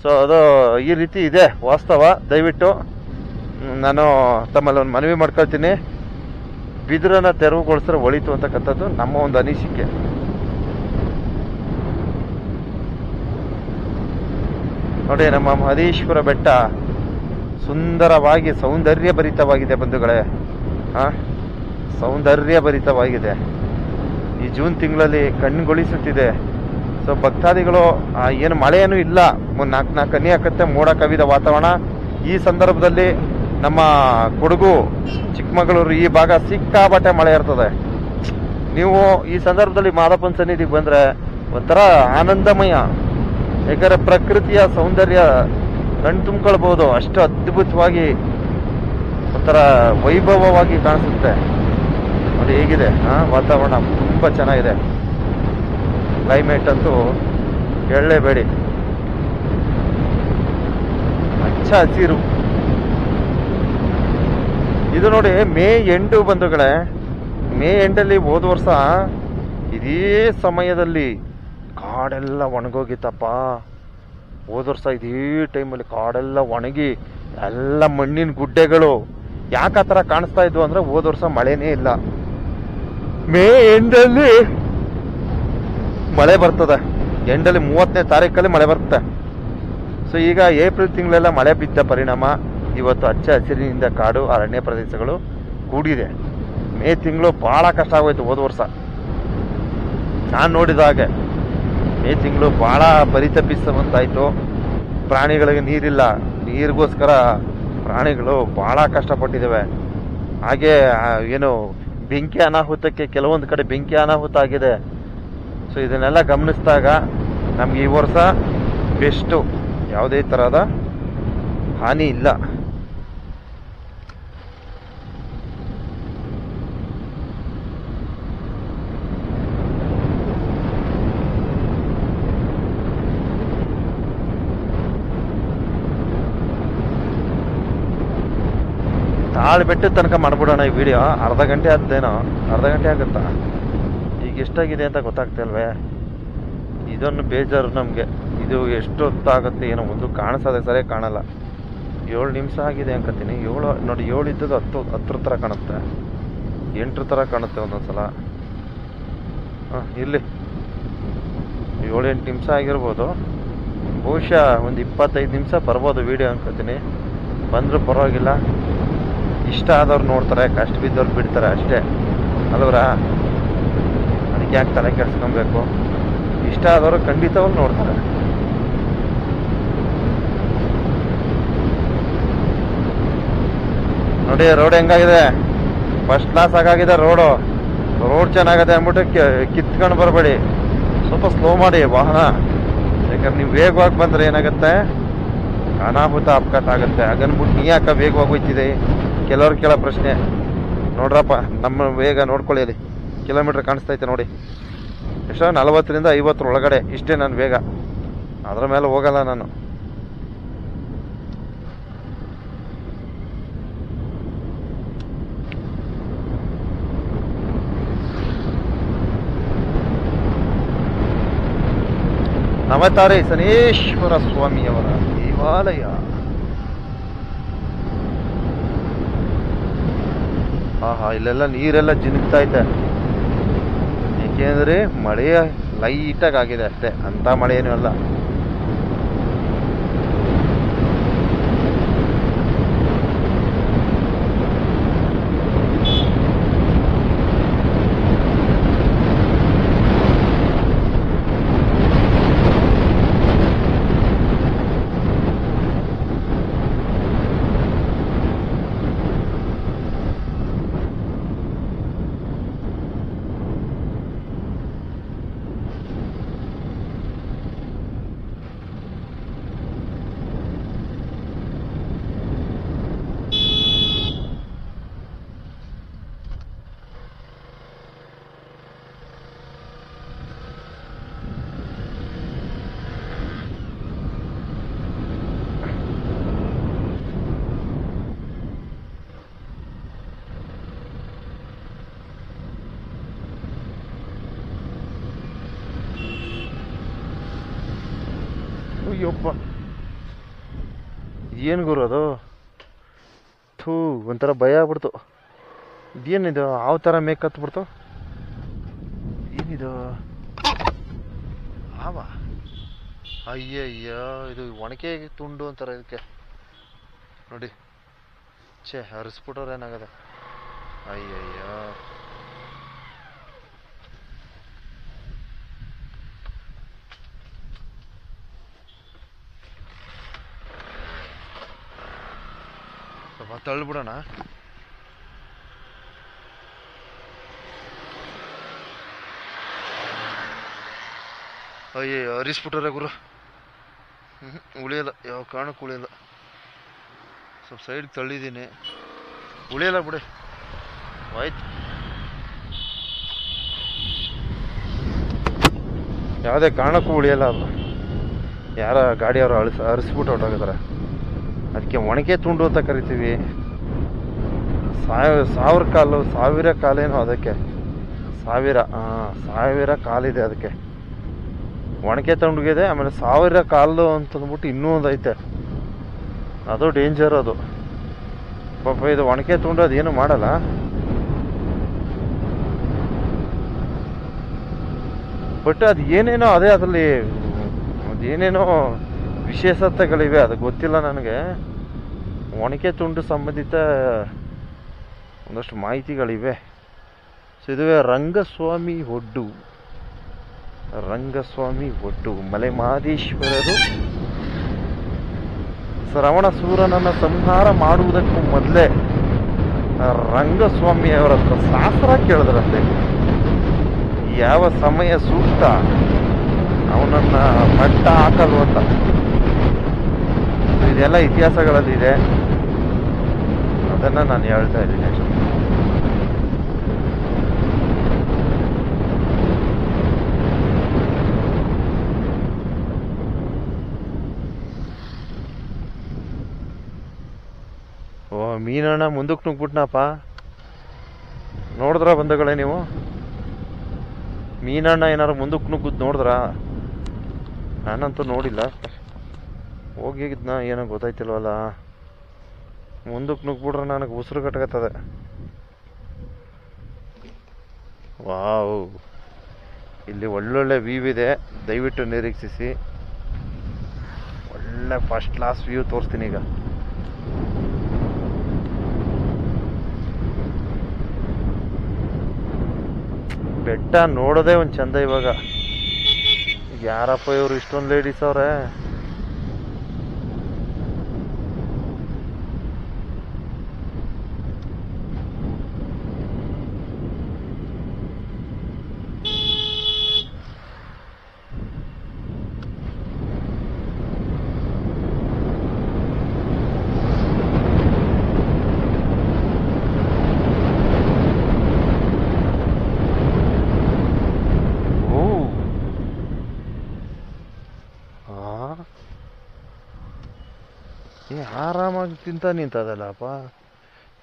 ಸೊ ಅದು ಈ ರೀತಿ ಇದೆ ವಾಸ್ತವ. ದಯವಿಟ್ಟು ನಾನು ತಮ್ಮಲ್ಲಿ ಒಂದು ಮನವಿ ಮಾಡ್ಕೊಳ್ತೀನಿ, ಬಿದಿರನ್ನು ತೆರವುಗೊಳಿಸಿದ್ರೆ ಒಳಿತು ಅಂತಕ್ಕಂಥದ್ದು ನಮ್ಮ ಒಂದು ಅನಿಸಿಕೆ. ನೋಡಿ, ನಮ್ಮ ಮಹದೇಶ್ವರ ಬೆಟ್ಟ ಸುಂದರವಾಗಿ ಸೌಂದರ್ಯಭರಿತವಾಗಿದೆ ಬಂಧುಗಳೇ. ಸೌಂದರ್ಯಭರಿತವಾಗಿದೆ. ಈ ಜೂನ್ ತಿಂಗಳಲ್ಲಿ ಕಣ್ಗೊಳಿಸುತ್ತಿದೆ. ಸೊ ಭಕ್ತಾದಿಗಳು ಏನು ಮಳೆಯೂ ಇಲ್ಲ, 4 ಹನಿ ಹಾಕತ್ತೆ, ಮೋಡ ಕವಿದ ವಾತಾವರಣ. ಈ ಸಂದರ್ಭದಲ್ಲಿ ನಮ್ಮ ಕೊಡಗು, ಚಿಕ್ಕಮಗಳೂರು ಈ ಭಾಗ ಸಿಕ್ಕಾಬಟ್ಟೆ ಮಳೆ ಇರ್ತದೆ. ನೀವು ಈ ಸಂದರ್ಭದಲ್ಲಿ ಮಾದಪ್ಪನ ಸನ್ನಿಧಿಗೆ ಬಂದರೆ ಒಂಥರ ಆನಂದಮಯ. ಯಾಕಂದರೆ ಪ್ರಕೃತಿಯ ಸೌಂದರ್ಯ ಕಣ್ಣು ತುಂಬ್ಕೊಳ್ಬಹುದು. ಅಷ್ಟು ಅದ್ಭುತವಾಗಿ ಒಂಥರ ವೈಭವವಾಗಿ ಕಾಣಿಸುತ್ತೆ. ನೋಡಿ ಹೇಗಿದೆ ವಾತಾವರಣ, ತುಂಬ ಚೆನ್ನಾಗಿದೆ. ಕ್ಲೈಮೇಟ್ ಅಂತೂ ಹೇಳಲೇಬೇಡಿ, ಹಚ್ಚ ಹಸಿರು. ಇದು ನೋಡಿ ಮೇ ಎಂಡು ಬಂಧುಗಳೇ. ಮೇ ಎಂಡಲ್ಲಿ ಹೋದ ವರ್ಷ ಇದೇ ಸಮಯದಲ್ಲಿ ಕಾಡೆಲ್ಲ ಒಣಗೋಗಿತ್ತಪ್ಪ. ಹೋದ ವರ್ಷ ಇದೇ ಟೈಮಲ್ಲಿ ಕಾಡೆಲ್ಲ ಒಣಗಿ ಎಲ್ಲ ಮಣ್ಣಿನ ಗುಡ್ಡೆಗಳು ಯಾಕೆ ಆ ಥರ ಕಾಣಿಸ್ತಾ ಇದ್ವು ಅಂದರೆ, ಹೋದ ವರ್ಷ ಮಳೆನೇ ಇಲ್ಲ. ಮೇ ಎಂಡಲ್ಲಿ ಮಳೆ ಬರ್ತದೆ. ಎಂಡಲ್ಲಿ 30ನೇ ತಾರೀಕಲ್ಲಿ ಮಳೆ ಬರುತ್ತೆ. ಸೊ ಈಗ ಏಪ್ರಿಲ್ ತಿಂಗಳೆಲ್ಲ ಮಳೆ ಬಿದ್ದ ಪರಿಣಾಮ ಇವತ್ತು ಹಚ್ಚ ಹಸಿರಿನಿಂದ ಕಾಡು ಅರಣ್ಯ ಪ್ರದೇಶಗಳು ಕೂಡಿದೆ. ಮೇ ತಿಂಗಳು ಭಾಳ ಕಷ್ಟ ಆಗೋಯ್ತು ಹೋದ ವರ್ಷ. ನಾನು ನೋಡಿದ ಹಾಗೆ ಮೇ ತಿಂಗಳು ಭಾಳ ಪರಿತಪಿಸುವಂತಾಯಿತು. ಪ್ರಾಣಿಗಳಿಗೆ ನೀರಿಲ್ಲ, ನೀರಿಗೋಸ್ಕರ ಪ್ರಾಣಿಗಳು ಭಾಳ ಕಷ್ಟಪಟ್ಟಿದ್ದಾವೆ. ಹಾಗೆ ಏನು ಬೆಂಕಿ ಅನಾಹುತಕ್ಕೆ ಕೆಲವೊಂದು ಕಡೆ ಬೆಂಕಿ ಅನಾಹುತ ಆಗಿದೆ. ಸೊ ಇದನ್ನೆಲ್ಲ ಗಮನಿಸಿದಾಗ ನಮ್ಗೆ ಈ ವರ್ಷ ಬೆಸ್ಟು, ಯಾವುದೇ ಥರದ ಹಾನಿ ಇಲ್ಲ. ತಾಳು ಬೆಟ್ಟದ ತನಕ ಮಾಡ್ಬಿಡೋಣ ಈ ವಿಡಿಯೋ. ಅರ್ಧ ಗಂಟೆ ಆದ್ದೇನೋ, ಅರ್ಧ ಗಂಟೆ ಆಗುತ್ತಾ? ಈಗ ಎಷ್ಟಾಗಿದೆ ಅಂತ ಗೊತ್ತಾಗ್ತಿಲ್ವೇ? ಇದೊಂದು ಬೇಜಾರು ನಮಗೆ. ಇದು ಎಷ್ಟು ಹೊತ್ತಾಗುತ್ತೆ ಏನೋ, ಒಂದು ಕಾಣಿಸೋದೆ ಸರಿಯಾಗಿ ಕಾಣಲ್ಲ. 7 ನಿಮಿಷ ಆಗಿದೆ ಅನ್ಕೋತೀನಿ. 7 ನೋಡಿ, 7 ಇದ್ದದ್ದು 10 ಥರ ಕಾಣುತ್ತೆ, 8 ಥರ ಕಾಣುತ್ತೆ ಒಂದೊಂದ್ಸಲ. ಇಲ್ಲಿ 7-8 ನಿಮಿಷ ಆಗಿರ್ಬೋದು. ಬಹುಶಃ ಒಂದು 25 ನಿಮಿಷ ಬರ್ಬೋದು ವಿಡಿಯೋ ಅನ್ಕೋತೀನಿ. ಬಂದರೂ ಪರವಾಗಿಲ್ಲ. ಇಷ್ಟ ಆದವ್ರು ನೋಡ್ತಾರೆ, ಕಷ್ಟ ಬಿದ್ದವ್ರು ಬಿಡ್ತಾರೆ ಅಷ್ಟೇ ಅಲ್ವರ. ಅದಕ್ಕೆ ಯಾಕೆ ತಲೆ ಕೆಡ್ಸ್ಕೊಬೇಕು? ಇಷ್ಟ ಆದವರು ಖಂಡಿತವಾಗಿ ನೋಡ್ತಾರೆ. ನೋಡಿ ರೋಡ್ ಹೆಂಗಾಗಿದೆ, ಫಸ್ಟ್ ಕ್ಲಾಸ್ ಆಗಾಗಿದೆ ರೋಡ್ ಚೆನ್ನಾಗಿದೆ ಅಂದ್ಬಿಟ್ಟು ಕಿತ್ಕೊಂಡು ಬರಬೇಡಿ. ಸ್ವಲ್ಪ ಸ್ಲೋ ಮಾಡಿ ವಾಹನ, ಯಾಕಂದ್ರೆ ನೀವು ವೇಗವಾಗಿ ಬಂದರೆ ಏನಾಗುತ್ತೆ, ಅನಾಹುತ ಅಪಘಾತ ಆಗುತ್ತೆ. ಹಾಗನ್ಬಿಟ್ಟು ನೀ ಯಾಕೆ ವೇಗವಾಗಿ ಹೋಗ್ತಿದೆ? ಕೆಲವ್ರು ಕೇಳೋ ಪ್ರಶ್ನೆ. ನೋಡ್ರಪ್ಪ, ನಮ್ಮ ವೇಗ ನೋಡ್ಕೊಳ್ಳಿ. ಅಲ್ಲಿ ಕಿಲೋಮೀಟ್ರ್ ಕಾಣಿಸ್ತೈತೆ ನೋಡಿ, ಎಷ್ಟೋ 40ರಿಂದ 50 ಒಳಗಡೆ, ಇಷ್ಟೇ ನನ್ನ ವೇಗ. ಅದರ ಮೇಲೆ ಹೋಗಲ್ಲ ನಾನು. ನವತಾರೆ ಶನೇಶ್ವರ ಸ್ವಾಮಿಯವರ ದೇವಾಲಯ. ಇಲ್ಲೆಲ್ಲ ನೀರೆಲ್ಲ ಜಿನುಗ್ತೈತೆ. ಏಕೆಂದ್ರೆ ಮಳೆ ಲೈಟಾಗಿ ಆಗಿದೆ ಅಷ್ಟೇ, ಅಂತ ಮಳೆ ಏನೂ ಅಲ್ಲ. ಅಯ್ಯಪ್ಪ, ಏನು ಗುರು ಅದು? ಥೂ, ಒಂಥರ ಭಯ ಆಗ್ಬಿಡ್ತು. ಇದೇನಿದು ಯಾವ ಥರ ಮೇಕ್ ಹತ್ಬಿಡ್ತು? ಏನಿದು ಆವ? ಅಯ್ಯಯ್ಯ, ಇದು ಒಣಕೆ ತುಂಡು ಅಂತಾರೆ ಇದಕ್ಕೆ ನೋಡಿ. ಹರಿಸ್ಬಿಟ್ಟವ್ರು ಏನಾಗದ? ಅಯ್ಯಯ್ಯ, ಸ್ವಲ್ಪ ತಳ್ಳಿಬಿಡೋಣ. ಅಯ್ಯೋ, ಹರಿಸ್ಬಿಟ್ಟಾರೆ ಗುರು. ಉಳಿಯಲ್ಲ, ಯಾವ ಕಾರಣಕ್ಕೂ ಉಳಿಯಲ್ಲ. ಸ್ವಲ್ಪ ಸೈಡ್ಗೆ ತಳ್ಳಿದ್ದೀನಿ, ಉಳಿಯಲ್ಲ ಬಿಡಿ. ಆಯ್ತು, ಯಾವುದೇ ಕಾರಣಕ್ಕೂ ಉಳಿಯಲ್ಲ. ಅದು ಯಾರ ಗಾಡಿಯವರು ಹರಿಸ್ಬಿಟ್ಟು ಹೊರಟೋಗಿದ್ದಾರೆ. ಅದಕ್ಕೆ ಒಣಕೆ ತುಂಡು ಅಂತ ಕರಿತೀವಿ. ಸಾವಿರ ಕಾಲೇನೋ ಅದಕ್ಕೆ, ಸಾವಿರ ಕಾಲಿದೆ ಅದಕ್ಕೆ. ಒಣಕೆ ತುಂಡುಗಿದೆ. ಆಮೇಲೆ 1000 ಕಾಲು ಅಂತಂದ್ಬಿಟ್ಟು ಇನ್ನೂ ಒಂದು ಐತೆ, ಅದು ಡೇಂಜರ್. ಅದು ಪಾಪ ಇದು ಒಣಕೆ ತುಂಡು ಅದೇನು ಮಾಡಲ್ಲ. ಬಟ್ ಅದು ಏನೇನೋ ಅದೇ, ಅದರಲ್ಲಿ ಅದೇನೇನೋ ವಿಶೇಷತೆಗಳಿವೆ, ಅದು ಗೊತ್ತಿಲ್ಲ ನನಗೆ. ಒಣಕೆ ತುಂಡು ಸಂಬಂಧಿತ ಒಂದಷ್ಟು ಮಾಹಿತಿಗಳಿವೆ. ಸೊ ಇದುವೇ ರಂಗಸ್ವಾಮಿ ಒಡ್ಡು, ಮಲೆ ಮಹದೇಶ್ವರರು ಶ್ರವಣಸೂರನನ್ನು ಸಂಹಾರ ಮಾಡುವುದಕ್ಕೂ ಮೊದಲೇ ರಂಗಸ್ವಾಮಿಯವರ ಹತ್ರ ಶಾಸ್ತ್ರ ಕೇಳಿದ್ರಂತೆ. ಯಾವ ಸಮಯ ಸೂಕ್ತ ಅವನನ್ನ ಮಟ್ಟ ಹಾಕಲು ಅಂತ. ಇದೆಲ್ಲ ಇತಿಹಾಸಗಳಲ್ಲಿದೆ, ಅದನ್ನ ನಾನು ಹೇಳ್ತಾ ಇದ್ದೀನಿ ಅಷ್ಟೇ. ಓ ಮೀನಣ್ಣ ಮುಂದಕ್ಕೆ ನುಗ್ಬಿಟ್ನಪ್ಪ. ನೋಡಿದ್ರ ಬಂಧುಗಳೇ ನೀವು? ಮೀನಣ್ಣ ಏನಾರು ಮುಂದಕ್ಕೆ ನುಗ್ಗುದ್ ನೋಡಿದ್ರ? ನಾನಂತೂ ನೋಡಿಲ್ಲ. ಹೋಗಿದ್ನ ಏನೋ ಗೊತ್ತಾಯ್ತಿಲ್ವಲ್ಲ. ಮುಂದಕ್ಕೆ ನುಗ್ಬಿಟ್ರೆ ನನಗೆ ಉಸಿರು ಕಟ್ಕತ್ತದೆ. ವಾವ್, ಇಲ್ಲಿ ಒಳ್ಳೊಳ್ಳೆ ವ್ಯೂ ಇದೆ, ದಯವಿಟ್ಟು ನಿರೀಕ್ಷಿಸಿ. ಒಳ್ಳೆ ಫಸ್ಟ್ ಕ್ಲಾಸ್ ವ್ಯೂ ತೋರಿಸ್ತೀನಿ ಈಗ. ಬೆಟ್ಟ ನೋಡೋದೇ ಒಂದು ಚಂದ. ಇವಾಗ ಯಾರಪ್ಪ ಇವರು ಇಷ್ಟೊಂದು ಲೇಡೀಸ್ ಅವ್ರೆ? ಆರಾಮಾಗಿ ತಿಂತ ನಿಂತದಲ್ಲಪ್ಪ.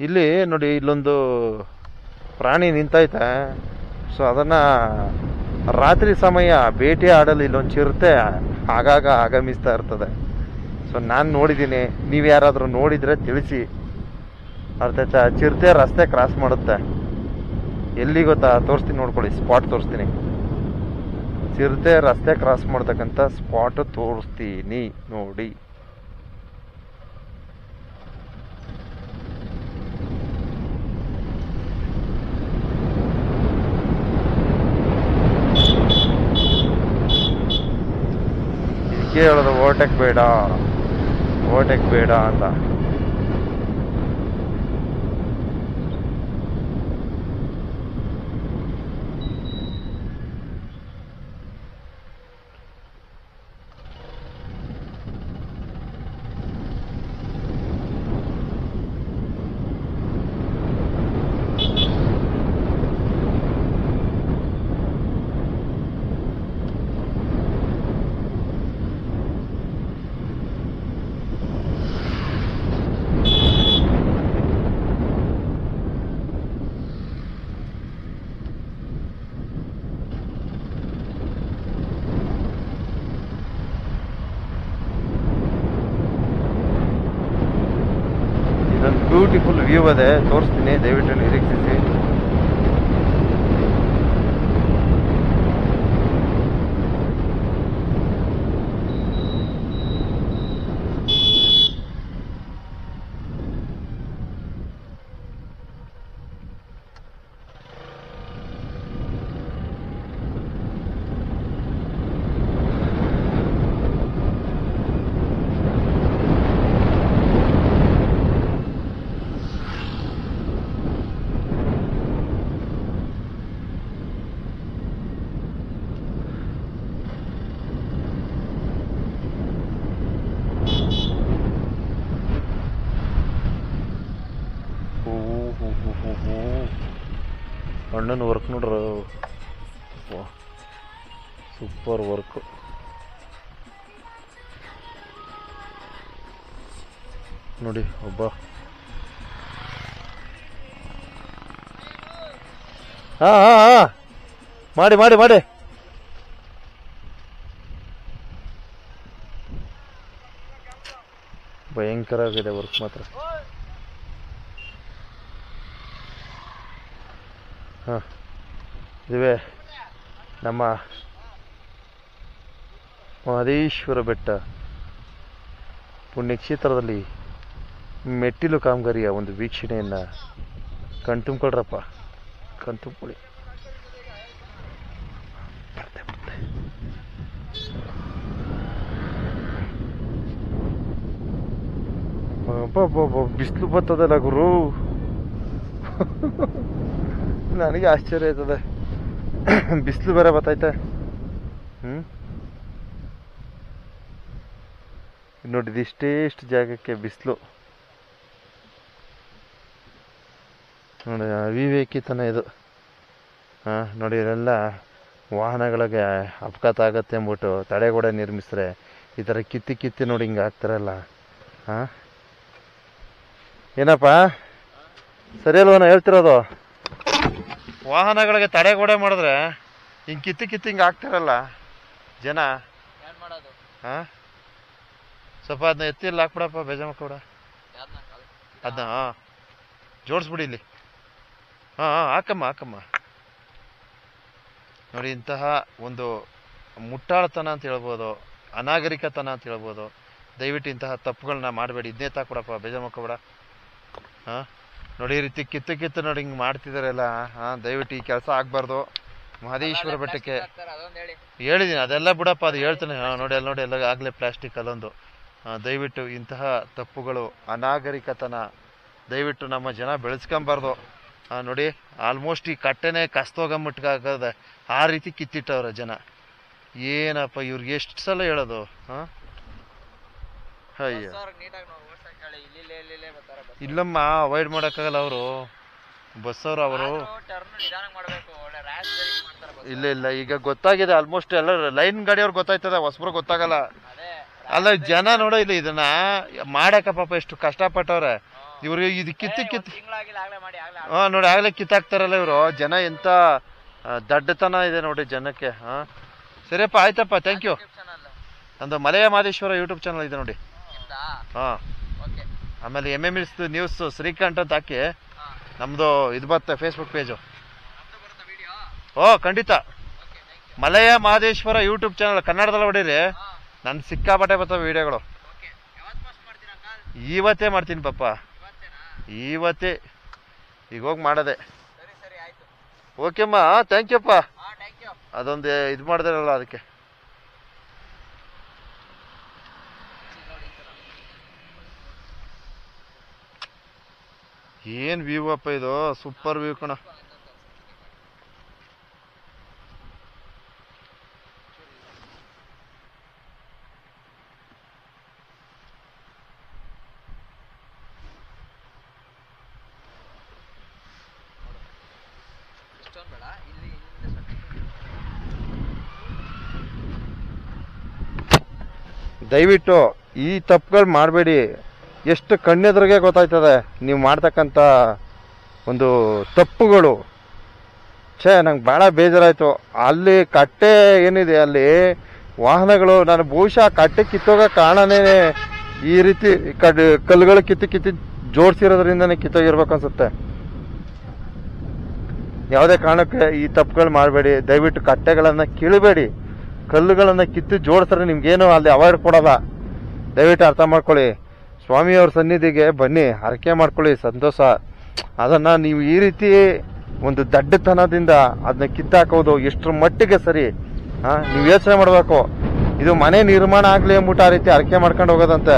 ಇಲ್ಲಿ ನೋಡಿ, ಇಲ್ಲೊಂದು ಪ್ರಾಣಿ ನಿಂತೈತೆ. ಸೊ ಅದನ್ನ ರಾತ್ರಿ ಸಮಯ ಬೇಟೆ ಆಡಲು ಇಲ್ಲೊಂದು ಚಿರತೆ ಆಗಾಗ ಆಗಮಿಸ್ತಾ ಇರ್ತದೆ. ಸೊ ನಾನು ನೋಡಿದ್ದೀನಿ, ನೀವು ಯಾರಾದರೂ ನೋಡಿದ್ರೆ ತಿಳಿಸಿ. ಅರ್ಥ ಚಿರತೆ ರಸ್ತೆ ಕ್ರಾಸ್ ಮಾಡುತ್ತೆ. ಎಲ್ಲಿ ಗೊತ್ತಾ? ತೋರಿಸ್ತೀನಿ, ನೋಡ್ಕೊಳ್ಳಿ, ಸ್ಪಾಟ್ ತೋರಿಸ್ತೀನಿ. ಚಿರತೆ ರಸ್ತೆ ಕ್ರಾಸ್ ಮಾಡ್ತಕ್ಕಂಥ ಸ್ಪಾಟ್ ತೋರಿಸ್ತೀನಿ ನೋಡಿ. ಹೇಳೋದು ಓವರ್ಟೇಕ್ ಬೇಡ ಅಂತ. ಬ್ಯೂಟಿಫುಲ್ ವ್ಯೂ ಅದೇ, ತೋರಿಸ್ತೀನಿ, ದಯವಿಟ್ಟು ನಿರೀಕ್ಷಿಸಿ. ಅಣ್ಣನ ವರ್ಕ್ ನೋಡ್ರ, ಸೂಪರ್ ವರ್ಕ್. ನೋಡಿ ಒಬ್ಬ ಮಾಡಿ ಮಾಡಿ ಮಾಡಿ ಭಯಂಕರ ಆಗಿದೆ ವರ್ಕ್ ಮಾತ್ರ. ಇದುವೇ ನಮ್ಮ ಮಹದೇಶ್ವರ ಬೆಟ್ಟ ಪುಣ್ಯಕ್ಷೇತ್ರದಲ್ಲಿ ಮೆಟ್ಟಿಲು ಕಾಮಗಾರಿಯ ಒಂದು ವೀಕ್ಷಣೆಯನ್ನು ಕಣ್ತುಂಬ್ಕೊಳ್ರಪ್ಪ, ಕಣ್ತುಂಬ್ಕೊಳ್ಳಿ. ಬಿಸಿಲು ಬರ್ತದಲ್ಲ ಗುರು. ನನಗೆ ಆಶ್ಚರ್ಯ ಆಯ್ತದೆ, ಬಿಸಿಲು ಬೇರೆ ಬರ್ತೈತೆ. ನೋಡಿದ ಇಷ್ಟು ಜಾಗಕ್ಕೆ ಬಿಸಿಲು ನೋಡಿ, ಅವಿವೇಕಿತನ ಇದು. ನೋಡಿ ಇದೆಲ್ಲ ವಾಹನಗಳಿಗೆ ಅಪಘಾತ ಆಗತ್ತೆ ಅಂದ್ಬಿಟ್ಟು ತಡೆಗೋಡೆ ನಿರ್ಮಿಸ್ರೆ ಈ ಥರ ಕಿತ್ತಿ ನೋಡಿ ಹಿಂಗೆ ಆಗ್ತಾರಲ್ಲ. ಏನಪ್ಪ ಸರಿ ಅಲ್ವ ನಾ ಹೇಳ್ತಿರೋದು? ವಾಹನಗಳಿಗೆ ತಡೆಗೋಡೆ ಮಾಡಿದ್ರೆ ಹಿಂಗೆ ಕಿತ್ತಿ ಹಿಂಗೆ ಆಗ್ತಾರಲ್ಲ ಜನ. ಸ್ವಲ್ಪ ಅದನ್ನ ಎತ್ತಿಲ್ಲ ಹಾಕ್ಬಿಡಪ್ಪ, ಬೇಜಾಮಕ್ಕೂಡ ಅದನ್ನ ಜೋಡಿಸ್ಬಿಡಿ ಇಲ್ಲಿ. ಹಾಕಮ್ಮ. ನೋಡಿ ಇಂತಹ ಒಂದು ಮುಟ್ಟಾಳತನ ಅಂತ ಹೇಳ್ಬೋದು, ಅನಾಗರಿಕತನ ಅಂತ ಹೇಳ್ಬೋದು. ದಯವಿಟ್ಟು ಇಂತಹ ತಪ್ಪುಗಳನ್ನ ಮಾಡಬೇಡಿ. ಇದನ್ನೇ ತಾಕೊಡಪ್ಪ, ಬೇಜಾಮಕ್ಕಬೇಡ. ನೋಡಿ ಈ ರೀತಿ ಕಿತ್ತು ನೋಡಿ ಹಿಂಗೆ ಮಾಡ್ತಿದಾರೆಲ್ಲ. ದಯವಿಟ್ಟು ಈ ಕೆಲಸ ಆಗ್ಬಾರ್ದು. ಮಹದೇಶ್ವರ ಬೆಟ್ಟಕ್ಕೆ ಹೇಳಿದ್ದೀನಿ, ಅದೆಲ್ಲ ಬಿಡಪ್ಪ, ಅದು ಹೇಳ್ತಾನೆ. ನೋಡಿ ಎಲ್ಲ ಆಗಲೇ ಪ್ಲಾಸ್ಟಿಕ್ ಅಲ್ಲೊಂದು. ದಯವಿಟ್ಟು ಇಂತಹ ತಪ್ಪುಗಳು, ಅನಾಗರಿಕತನ ದಯವಿಟ್ಟು ನಮ್ಮ ಜನ ಬೆಳೆಸ್ಕೊಂಬಾರ್ದು. ನೋಡಿ ಆಲ್ಮೋಸ್ಟ್ ಈ ಕಟ್ಟೆನೇ ಕಸ್ತೋಗಮಟ್ಟಾಗದೆ ಆ ರೀತಿ ಕಿತ್ತಿಟ್ಟವ್ರ ಜನ. ಏನಪ್ಪ ಇವ್ರಿಗೆ ಎಷ್ಟು ಸಲ ಹೇಳೋದು? ಅಯ್ಯ ಇಲ್ಲಮ್ಮ, ಅವಾಯ್ಡ್ ಮಾಡೋಕ್ಕಾಗಲ್ಲ ಅವರು ಬಸ್ಸವರು. ಅವರು ಇಲ್ಲ ಈಗ ಗೊತ್ತಾಗಿದೆ ಆಲ್ಮೋಸ್ಟ್. ಎಲ್ಲ ಲೈನ್ ಗಾಡಿಯವ್ರು ಗೊತ್ತಾಯ್ತದ, ಹೊಸಬ್ರು ಗೊತ್ತಾಗಲ್ಲ. ಅಲ್ಲ ಜನ ನೋಡೋ ಇಲ್ಲ ಇದನ್ನ ಮಾಡಕ್ಕ ಪಾಪ ಎಷ್ಟು ಕಷ್ಟಪಟ್ಟವ್ರೆ ಇವ್ರು. ಇದು ಕಿತ್ತು ನೋಡಿ ಆಗ್ಲೇ ಕಿತ್ತಾಕ್ತಾರಲ್ಲ ಇವರು ಜನ. ಎಂತ ದಡ್ಡತನ ಇದೆ ನೋಡಿ ಜನಕ್ಕೆ. ಸರಿಯಪ್ಪ, ಆಯ್ತಪ್ಪ, ಥ್ಯಾಂಕ್ ಯು. ನಂದು ಮಲೆಯ ಮಾದೇಶ್ವರ ಯೂಟ್ಯೂಬ್ ಚಾನಲ್ ಇದೆ ನೋಡಿ. ಆಮೇಲೆ MMS ನ್ಯೂಸ್ ಶ್ರೀಕಂಠ್ ಅಂತ ಹಾಕಿ ನಮ್ದು ಇದು ಬರುತ್ತೆ ಫೇಸ್ಬುಕ್ ಪೇಜು. ಖಂಡಿತ. ಮಲೆಯ ಮಾದೇಶ್ವರ ಯೂಟ್ಯೂಬ್ ಚಾನಲ್ ಕನ್ನಡದಲ್ಲಿ ಹೊಡೀರಿ, ನನ್ ಸಿಕ್ಕಾಪಟ್ಟೆ ಬರ್ತವೆ ವಿಡಿಯೋಗಳು. ಇವತ್ತೇ ಮಾಡ್ತೀನಿ ಪಾಪ, ಇವತ್ತೇ ಈಗ ಹೋಗಿ ಮಾಡೋದೆ. ಓಕೆಮ್ಮ, ಥ್ಯಾಂಕ್ ಯು ಅಪ್ಪ. ಅದೊಂದು ಇದು ಮಾಡಿದ್ರಲ್ಲ ಅದಕ್ಕೆ. ಏನ್ ವ್ಯೂ ಅಪ್ಪ ಇದು, ಸೂಪರ್ ವ್ಯೂ ಕಣ. ದಯವಿಟ್ಟು ಈ ತಪ್ಪುಗಳು ಮಾಡಬೇಡಿ. ಎಷ್ಟು ಕಣ್ಣೆದ್ರಿಗೆ ಗೊತ್ತಾಯ್ತದೆ ನೀವು ಮಾಡ್ತಕ್ಕಂಥ ಒಂದು ತಪ್ಪುಗಳು. ನಂಗೆ ಭಾಳ ಬೇಜಾರಾಯ್ತು. ಅಲ್ಲಿ ಕಟ್ಟೆ ಏನಿದೆ ಅಲ್ಲಿ ವಾಹನಗಳು, ನಾನು ಬಹುಶಃ ಕಟ್ಟೆ ಕಿತ್ತೋಗ ಕಾರಣನೇ ಈ ರೀತಿ ಕಲ್ಲುಗಳು ಕಿತ್ತಿ ಜೋಡಿಸಿರೋದ್ರಿಂದನೇ ಕಿತ್ತೋಗಿರ್ಬೇಕು ಅನ್ಸುತ್ತೆ. ಯಾವುದೇ ಕಾರಣಕ್ಕೆ ಈ ತಪ್ಪುಗಳು ಮಾಡಬೇಡಿ. ದಯವಿಟ್ಟು ಕಟ್ಟೆಗಳನ್ನ ಕೀಳಬೇಡಿ, ಕಲ್ಲುಗಳನ್ನ ಕಿತ್ತು ಜೋಡಿಸ್ರೆ ನಿಮ್ಗೇನು ಅಲ್ಲಿ ಅವಾಯ್ಡ್ ಕೊಡಲ್ಲ. ದಯವಿಟ್ಟು ಅರ್ಥ ಮಾಡ್ಕೊಳ್ಳಿ. ಸ್ವಾಮಿಯವ್ರ ಸನ್ನಿಧಿಗೆ ಬನ್ನಿ, ಹರಕೆ ಮಾಡ್ಕೊಳ್ಳಿ, ಸಂತೋಷ. ಅದನ್ನ ನೀವು ಈ ರೀತಿ ಒಂದು ದಡ್ಡತನದಿಂದ ಅದನ್ನ ಕಿತ್ತಾಕೋದು ಎಷ್ಟರ ಮಟ್ಟಿಗೆ ಸರಿ? ನೀವು ಯೋಚನೆ ಮಾಡ್ಬೇಕು. ಇದು ಮನೆ ನಿರ್ಮಾಣ ಆಗ್ಲಿ ಅಂದ್ಬಿಟ್ಟು ಆ ರೀತಿ ಹರಕೆ ಮಾಡ್ಕೊಂಡು ಹೋಗೋದಂತೆ.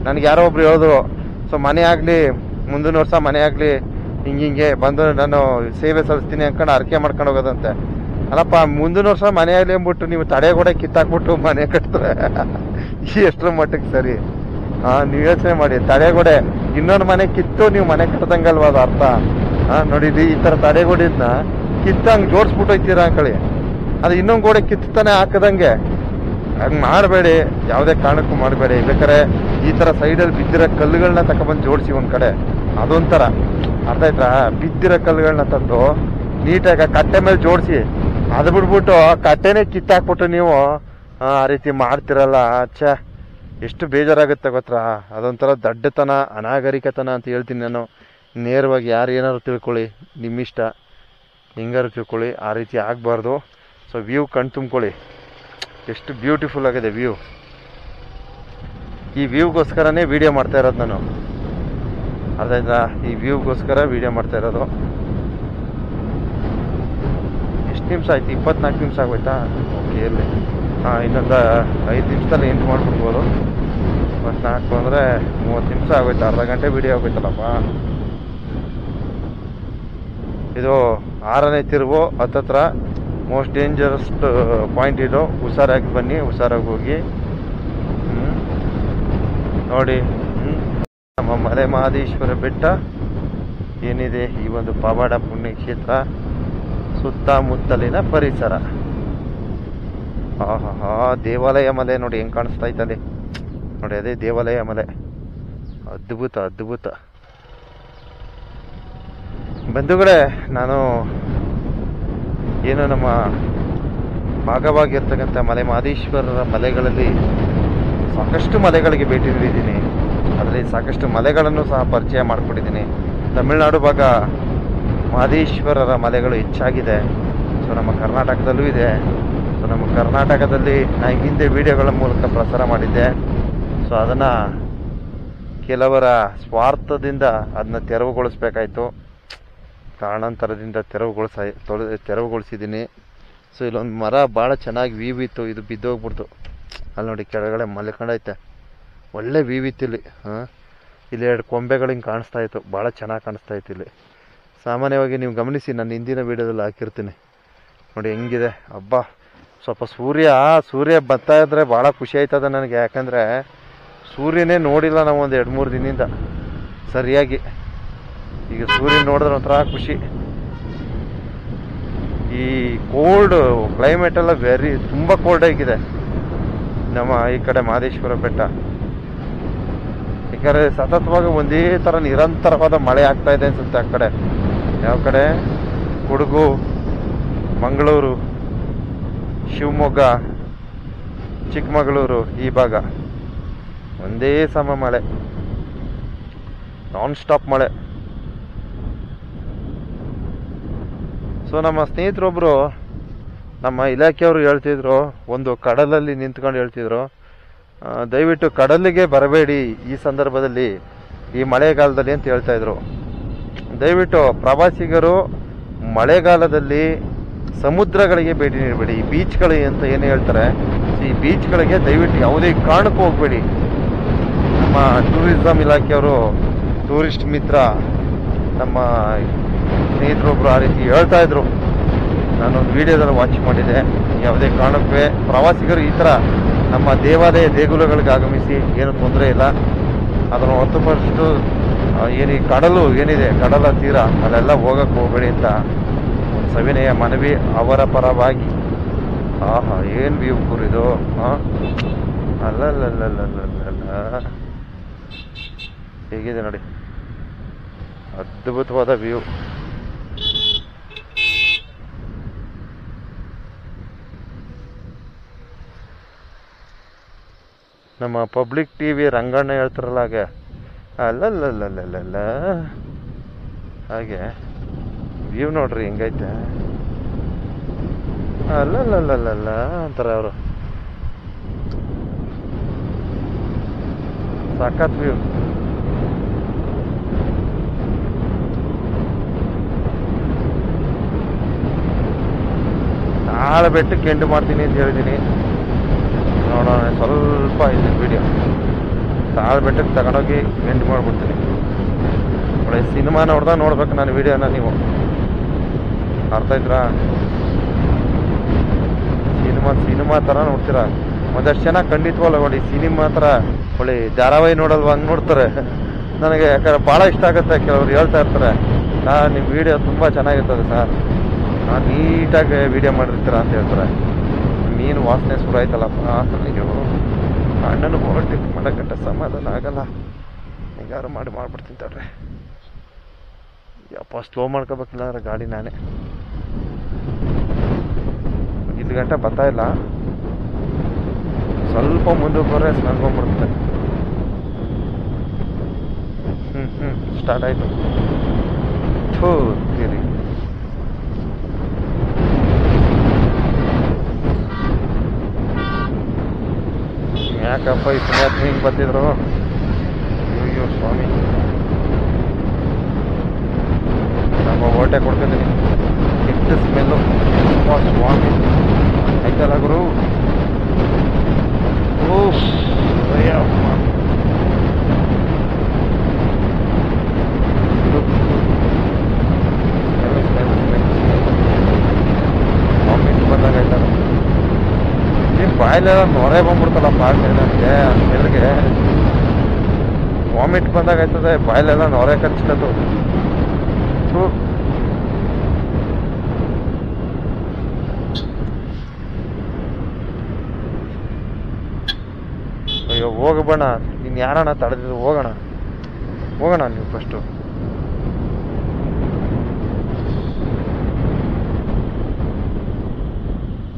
ನನ್ಗೆ ಯಾರೋ ಒಬ್ರು ಹೇಳಿದ್ರು, ಸೊ ಮನೆ ಆಗ್ಲಿ ಮುಂದಿನ ವರ್ಷ ಮನೆ ಆಗ್ಲಿ ಹಿಂಗೆ ಬಂದು ನಾನು ಸೇವೆ ಸಲ್ಲಿಸ್ತೀನಿ ಅನ್ಕೊಂಡು ಹರಕೆ ಮಾಡ್ಕೊಂಡು ಹೋಗೋದಂತೆ. ಅಲ್ಲಪ್ಪ, ಮುಂದಿನ ವರ್ಷ ಮನೆ ಆಗ್ಲಿ ಅಂದ್ಬಿಟ್ಟು ನೀವು ತಡೆಗೋಡೆ ಕಿತ್ತಾಕ್ಬಿಟ್ಟು ಮನೆ ಕಟ್ತಾರೆ, ಎಷ್ಟರ ಮಟ್ಟಿಗೆ ಸರಿ? ನೀವು ಯೋಚನೆ ಮಾಡಿ. ತಡೆಗೋಡೆ ಇನ್ನೊಂದು ಮನೆ ಕಿತ್ತು ನೀವು ಮನೆ ಕಟ್ಟದಂಗಲ್ವ ಅದು ಅರ್ಥ? ನೋಡಿ ಈ ತರ ತಡೆಗೋಡಿನ ಕಿತ್ತಂಗ್ ಜೋಡಿಸ್ಬಿಟ್ಟು ಹೋಯ್ತೀರಾ ಅಂಕಳಿ, ಅದು ಇನ್ನೊಂದು ಗೋಡೆ ಕಿತ್ತಾನೆ ಹಾಕದಂಗೆ. ಹಂಗ್ ಮಾಡಬೇಡಿ, ಯಾವುದೇ ಕಾರಣಕ್ಕೂ ಮಾಡಬೇಡಿ. ಬೇಕಾರೆ ಈ ತರ ಸೈಡಲ್ಲಿ ಬಿದ್ದಿರೋ ಕಲ್ಲುಗಳನ್ನ ತಕೊಂಡ್ಬಂದು ಜೋಡಿಸಿ ಒಂದ್ ಕಡೆ, ಅದೊಂಥರ ಅರ್ಥ ಆಯ್ತಾ? ಬಿದ್ದಿರೋ ಕಲ್ಲುಗಳನ್ನ ತಂದು ನೀಟಾಗಿ ಕಟ್ಟೆ ಮೇಲೆ ಜೋಡಿಸಿ, ಅದು ಬಿಡ್ಬಿಟ್ಟು ಕಟ್ಟೆನೇ ಕಿತ್ತಾಕ್ಬಿಟ್ಟು ನೀವು ಆ ರೀತಿ ಮಾಡ್ತಿರಲ್ಲ. ಎಷ್ಟು ಬೇಜಾರಾಗುತ್ತೆ ಗೊತ್ತಾ? ಅದೊಂಥರ ದಡ್ಡತನ, ಅನಾಗರಿಕತನ ಅಂತ ಹೇಳ್ತೀನಿ ನಾನು. ನೇರವಾಗಿ ಯಾರು ಏನಾದ್ರು ತಿಳ್ಕೊಳ್ಳಿ, ನಿಮ್ಮಿಷ್ಟ, ಹೆಂಗಾರು ತಿಳ್ಕೊಳ್ಳಿ, ಆ ರೀತಿ ಆಗಬಾರ್ದು. ಸೊ ವ್ಯೂ ಕಣ್ ತುಂಬ್ಕೊಳ್ಳಿ, ಎಷ್ಟು ಬ್ಯೂಟಿಫುಲ್ ಆಗಿದೆ ವ್ಯೂ. ಈ ವ್ಯೂಗೋಸ್ಕರನೇ ವಿಡಿಯೋ ಮಾಡ್ತಾ ಇರೋದು ನಾನು, ಅರ್ಥ ಆಯ್ತಾ? ಈ ವ್ಯೂಗೋಸ್ಕರ ವಿಡಿಯೋ ಮಾಡ್ತಾ ಇರೋದು. ಎಷ್ಟು ನಿಮಿಷ ಆಯ್ತು? 24 ನಿಮಿಷ ಆಗೋಯ್ತಾ? ಓಕೆ, ಇರಲಿ. ಇನ್ನೊಂದು 5 ನಿಮಿಷದಲ್ಲಿ ಎಂಟು ಮಾಡ್ಬಿಡ್ಬೋದು. 24 ಅಂದರೆ 30 ನಿಮಿಷ ಆಗೋಯ್ತು, ಅರ್ಧ ಗಂಟೆ ವಿಡಿಯೋ ಆಗೋಯ್ತಲ್ಲಪ್ಪ. ಇದು 6ನೇ ತಿರುವು ಹತ್ತತ್ರ. ಮೋಸ್ಟ್ ಡೇಂಜರಸ್ ಪಾಯಿಂಟ್ ಇದು. ಹುಷಾರಾಗಿ ಬನ್ನಿ, ಹುಷಾರಾಗಿ ಹೋಗಿ. ನೋಡಿ ನಮ್ಮ ಮಲೆ ಮಹದೇಶ್ವರ ಬೆಟ್ಟ ಏನಿದೆ, ಈ ಒಂದು ಪವಾಡ ಪುಣ್ಯಕ್ಷೇತ್ರ, ಸುತ್ತಮುತ್ತಲಿನ ಪರಿಸರ. ಆಹಾ, ದೇವಾಲಯ ಮಲೆ ನೋಡಿ ಹೆಂಗ್ ಕಾಣಿಸ್ತಾ ಇತ್ತಲ್ಲಿ ನೋಡಿ, ಅದೇ ದೇವಾಲಯ ಮಲೆ. ಅದ್ಭುತ ಅದ್ಭುತ. ಬಂಧುಗಳೇ, ನಾನು ಏನು ನಮ್ಮ ಭಾಗವಾಗಿರ್ತಕ್ಕಂಥ ಮಲೆ ಮಹದೇಶ್ವರರ ಮಲೆಗಳಲ್ಲಿ ಸಾಕಷ್ಟು ಮಲೆಗಳಿಗೆ ಭೇಟಿ ನೀಡಿದ್ದೀನಿ. ಅದರಲ್ಲಿ ಸಾಕಷ್ಟು ಮಲೆಗಳನ್ನು ಸಹ ಪರಿಚಯ ಮಾಡಿಕೊಟ್ಟಿದ್ದೀನಿ. ತಮಿಳುನಾಡು ಭಾಗ ಮಹದೇಶ್ವರರ ಮಲೆಗಳು ಹೆಚ್ಚಾಗಿದೆ. ಸೊ ನಮ್ಮ ಕರ್ನಾಟಕದಲ್ಲೂ ಇದೆ. ಸೊ ನಮ್ಮ ಕರ್ನಾಟಕದಲ್ಲಿ ನಾನು ಹಿಂದೆ ವಿಡಿಯೋಗಳ ಮೂಲಕ ಪ್ರಸಾರ ಮಾಡಿದ್ದೆ. ಸೊ ಅದನ್ನು ಕೆಲವರ ಸ್ವಾರ್ಥದಿಂದ ಅದನ್ನ ತೆರವುಗೊಳಿಸ್ಬೇಕಾಯ್ತು. ಕಾರಣಾಂತರದಿಂದ ತೆರವುಗೊಳಿಸಿದ್ದೀನಿ. ಸೊ ಇಲ್ಲೊಂದು ಮರ ಭಾಳ ಚೆನ್ನಾಗಿ ವೀವ್ ಇತ್ತು, ಇದು ಬಿದ್ದೋಗ್ಬಿಡ್ತು. ಅಲ್ಲಿ ನೋಡಿ ಕೆಳಗಡೆ ಮಲ್ಕೊಂಡೈತೆ, ಒಳ್ಳೆ ವೀವ್ ಇತ್ತು ಇಲ್ಲಿ. ಇಲ್ಲಿ 2 ಕೊಂಬೆಗಳು ಹಿಂಗೆ ಕಾಣಿಸ್ತಾ ಇತ್ತು, ಭಾಳ ಚೆನ್ನಾಗಿ ಕಾಣಿಸ್ತಾ ಇತ್ತು ಇಲ್ಲಿ. ಸಾಮಾನ್ಯವಾಗಿ ನೀವು ಗಮನಿಸಿ, ನಾನು ಹಿಂದಿನ ವೀಡಿಯೋದಲ್ಲಿ ಹಾಕಿರ್ತೀನಿ ನೋಡಿ ಹೆಂಗಿದೆ. ಹಬ್ಬ, ಸ್ವಲ್ಪ ಸೂರ್ಯ ಬರ್ತಾ ಇದ್ರೆ ಭಾಳ ಖುಷಿ ಆಯ್ತದ ನನಗೆ. ಯಾಕಂದರೆ ಸೂರ್ಯನೇ ನೋಡಿಲ್ಲ ನಾವು ಒಂದು 2-3 ದಿನದಿಂದ ಸರಿಯಾಗಿ. ಈಗ ಸೂರ್ಯನ ನೋಡಿದ್ರೆ ಒಂಥರ ಖುಷಿ. ಈ ಕೋಲ್ಡ್ ಕ್ಲೈಮೇಟ್ ಎಲ್ಲ ತುಂಬ ಕೋಲ್ಡ್ ಆಗಿದೆ ನಮ್ಮ ಈ ಕಡೆ ಮಹದೇಶ್ವರ ಬೆಟ್ಟ. ಯಾಕಂದರೆ ಸತತವಾಗಿ ಒಂದೇ ಥರ ನಿರಂತರವಾದ ಮಳೆ ಆಗ್ತಾ ಇದೆ ಅನ್ಸುತ್ತೆ. ಆ ಕಡೆ ಯಾವ ಕಡೆ, ಕೊಡಗು, ಮಂಗಳೂರು, ಶಿವಮೊಗ್ಗ, ಚಿಕ್ಕಮಗಳೂರು ಈ ಭಾಗ ಒಂದೇ ಸಮ ಮಳೆ, ನಾನ್ ಸ್ಟಾಪ್ ಮಳೆ. ಸೊ ನಮ್ಮ ಸ್ನೇಹಿತರೊಬ್ಬರು, ನಮ್ಮ ಇಲಾಖೆಯವರು ಹೇಳ್ತಿದ್ರು, ಒಂದು ಕಡಲಲ್ಲಿ ನಿಂತ್ಕೊಂಡು ಹೇಳ್ತಿದ್ರು, ದಯವಿಟ್ಟು ಕಡಲಿಗೆ ಬರಬೇಡಿ ಈ ಸಂದರ್ಭದಲ್ಲಿ, ಈ ಮಳೆಗಾಲದಲ್ಲಿ ಅಂತ ಹೇಳ್ತಾ ಇದ್ರು. ದಯವಿಟ್ಟು ಪ್ರವಾಸಿಗರು ಮಳೆಗಾಲದಲ್ಲಿ ಸಮುದ್ರಗಳಿಗೆ ಭೇಟಿ ನೀಡಬೇಡಿ. ಈ ಬೀಚ್ಗಳು ಅಂತ ಏನು ಹೇಳ್ತಾರೆ, ಈ ಬೀಚ್ಗಳಿಗೆ ದಯವಿಟ್ಟು ಯಾವುದೇ ಕಾರಣಕ್ಕೂ ಹೋಗಬೇಡಿ. ನಮ್ಮ ಟೂರಿಸಂ ಇಲಾಖೆಯವರು, ಟೂರಿಸ್ಟ್ ಮಿತ್ರ ನಮ್ಮ ಸ್ನೇಹಿತರೊಬ್ಬರು ಆ ರೀತಿ ಹೇಳ್ತಾ ಇದ್ರು. ನಾನೊಂದು ವಿಡಿಯೋದಲ್ಲಿ ವಾಚ್ ಮಾಡಿದ್ದೆ. ಯಾವುದೇ ಕಾರಣಕ್ಕೂ ಪ್ರವಾಸಿಗರು ಈ ಥರ ನಮ್ಮ ದೇಗುಲಗಳಿಗೆ ಆಗಮಿಸಿ ಏನು ತೊಂದರೆ ಇಲ್ಲ. ಅದನ್ನು ಹೊರತುಪಡಿಸಿದ್ದು ಏನು ಕಡಲು ಏನಿದೆ, ಕಡಲ ತೀರ ಅಲ್ಲೆಲ್ಲ ಹೋಗಕ್ಕೆ ಹೋಗಬೇಡಿ ಅಂತ ಒಂದು ಸವಿನಯ ಮನವಿ ಅವರ ಪರವಾಗಿ. ಆಹಾ, ಏನು ವ್ಯೂ ಕೂರಿದು. ಅಲ್ಲಲ್ಲಲ್ಲಲ್ಲಲ್ಲ, ಹೇಗಿದೆ ನೋಡಿ, ಅದ್ಭುತವಾದ ವ್ಯೂ. ನಮ್ಮ ಪಬ್ಲಿಕ್ ಟಿವಿ ರಂಗಣ್ಣ ಹೇಳ್ತಾರಲ್ಲ ಹಾಗೆ, ಅಲ್ಲಲ್ಲಲ್ಲಲ್ಲ ಹಾಗೆ ವ್ಯೂ ನೋಡ್ರಿ ಹೆಂಗೈತೆ. ಅಲ್ಲಲ್ಲಲ್ಲಲ್ಲ ಅಂತಾರೆ ಅವರು. ಸಖತ್ ವ್ಯೂ. ನಾಳೆ ಬೆಟ್ಟಕ್ಕೆ ಎಂಡ್ ಮಾಡ್ತೀನಿ ಅಂತ ಹೇಳಿದ್ದೀನಿ. ನೋಡೋಣ, ಸ್ವಲ್ಪ ಇದೆ ವಿಡಿಯೋ. ತಾಳೆ ಬೆಟ್ಟಕ್ಕೆ ತಗೊಂಡೋಗಿ ಎಂಡ್ ಮಾಡಿಬಿಡ್ತೀನಿ. ಒಳ್ಳೆ ಸಿನಿಮಾ ನೋಡ್ಬೇಕು ನಾನು ವಿಡಿಯೋನ. ನೀವು ಅರ್ಥ ಆಯ್ತಾ? ಸಿನಿಮಾ ಥರ ನೋಡ್ತೀರಾ. ಒಂದಷ್ಟು ಜನ ಖಂಡಿತವಲ್ಲ ನೋಡಿ, ಸಿನಿಮಾ ಥರ ಒಳ್ಳೆ ಧಾರಾವಾಹಿ ನೋಡಲ್ವ ಹಂಗೆ ನೋಡ್ತಾರೆ. ನನಗೆ ಯಾಕಂದ್ರೆ ಭಾಳ ಇಷ್ಟ ಆಗುತ್ತೆ. ಕೆಲವರು ಹೇಳ್ತಾ ಇರ್ತಾರೆ, ನಿಮ್ಮ ವಿಡಿಯೋ ತುಂಬ ಚೆನ್ನಾಗಿರ್ತದೆ ಸರ್, ನೀಟಾಗಿ ವಿಡಿಯೋ ಮಾಡಿರ್ತೀರ ಅಂತ ಹೇಳ್ತಾರೆ. ಮೀನು ವಾಸನೆ ಶುರು ಆಯ್ತಲ್ಲಪ್ಪ, ಅಯ್ಯೋ ಅಣ್ಣನು ಓವರ್ಟೇಕ್ ಮಾಡೋಕ್ಕಂಟ ಸಮಾಧಾನ ಆಗಲ್ಲ. ಹೆಂಗಾರು ಮಾಡ್ಬಿಡ್ತೀನಿ ತಡ್ರಿ. ಯಪ್ಪ, ಸ್ಲೋ ಮಾಡ್ಕೋಬೇಕಿಲ್ಲ ಅಂದ್ರೆ ಗಾಡಿ ನಾನೇ. ಇಲ್ಲಿ ಗಂಟೆ ಬರ್ತಾ ಇಲ್ಲ, ಸ್ವಲ್ಪ ಮುಂದಕ್ಕೆ ಬರೋರೆ ಸ್ಮರ್ಕೊಂಡ್ಬಿಡ್ತದೆ. ಸ್ಟಾರ್ಟ್ ಆಯಿತು. ತೀರಿ ಯಾಕಪ್ಪ ಈ ಪುಣ್ಯಾತ್ಮ ಹಿಂಗೆ ಬರ್ತಿದ್ರು. ಅಯ್ಯೋ ಸ್ವಾಮಿ, ನಮ್ಮ ಓಟೆ ಕೊಡ್ತಿದ್ದೀನಿ. ಕೆಟ್ಟ ಸ್ಮೆಲ್ಲು. ಸ್ವಾಮಿ ಆಯ್ತಲ್ಲ ಗುರು. ಓ ಅಯ್ಯಪ್ಪ, ಬಾಯಲ್ಲೆಲ್ಲ ನೊರೆ ಬಂದ್ಬಿಡ್ತಲ್ಲಪ್ಪ ನನಗೆ ಕೆಳಗೆ ವಾಮಿಟ್ ಬಂದಾಗ ಆಯ್ತದೆ, ಬಾಯಲ್ಲೆಲ್ಲ ನೊರೆ ಕಚ್ಕತ್ತು. ಅಯ್ಯೋ ಹೋಗಬೇಡ, ನೀನು ಯಾರಣ್ಣ ತಡೆದಿದ್ದು? ಹೋಗೋಣ ನೀವು ಫಸ್ಟು.